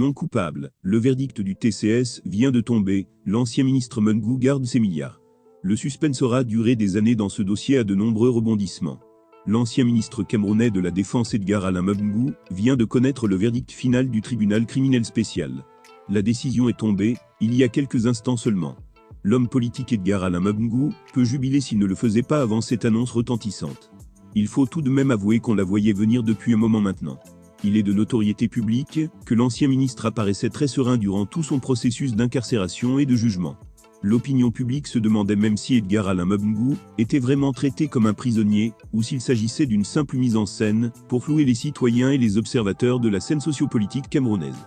Non coupable, le verdict du TCS vient de tomber, l'ancien ministre Mengou garde ses milliards. Le suspense aura duré des années dans ce dossier à de nombreux rebondissements. L'ancien ministre camerounais de la Défense Edgar Alain Mengou vient de connaître le verdict final du tribunal criminel spécial. La décision est tombée, il y a quelques instants seulement. L'homme politique Edgar Alain Mengou peut jubiler s'il ne le faisait pas avant cette annonce retentissante. Il faut tout de même avouer qu'on la voyait venir depuis un moment maintenant. Il est de notoriété publique que l'ancien ministre apparaissait très serein durant tout son processus d'incarcération et de jugement. L'opinion publique se demandait même si Edgar Alain Mengou était vraiment traité comme un prisonnier, ou s'il s'agissait d'une simple mise en scène pour flouer les citoyens et les observateurs de la scène sociopolitique camerounaise.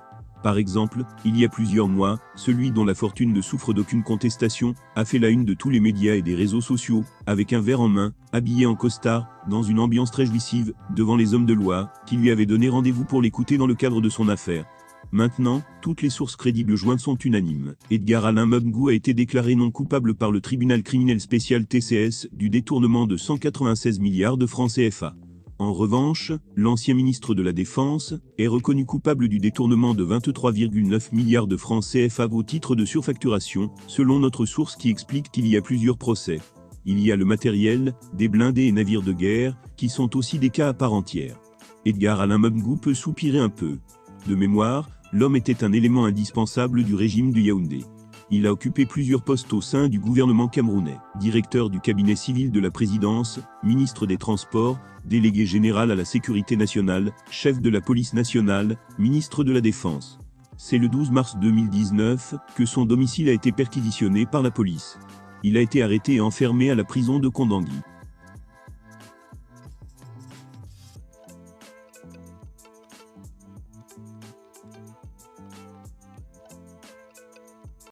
Par exemple, il y a plusieurs mois, celui dont la fortune ne souffre d'aucune contestation a fait la une de tous les médias et des réseaux sociaux, avec un verre en main, habillé en costard, dans une ambiance très jouissive, devant les hommes de loi, qui lui avaient donné rendez-vous pour l'écouter dans le cadre de son affaire. Maintenant, toutes les sources crédibles jointes sont unanimes. Edgar Alain Mengou a été déclaré non coupable par le tribunal criminel spécial TCS du détournement de 196 milliards de francs CFA. En revanche, l'ancien ministre de la Défense est reconnu coupable du détournement de 23,9 milliards de francs CFA au titre de surfacturation, selon notre source qui explique qu'il y a plusieurs procès. Il y a le matériel, des blindés et navires de guerre, qui sont aussi des cas à part entière. Edgar Alain Mengou peut soupirer un peu. De mémoire, l'homme était un élément indispensable du régime de Yaoundé. Il a occupé plusieurs postes au sein du gouvernement camerounais, directeur du cabinet civil de la présidence, ministre des Transports, délégué général à la sécurité nationale, chef de la police nationale, ministre de la Défense. C'est le 12 mars 2019 que son domicile a été perquisitionné par la police. Il a été arrêté et enfermé à la prison de Kondangui.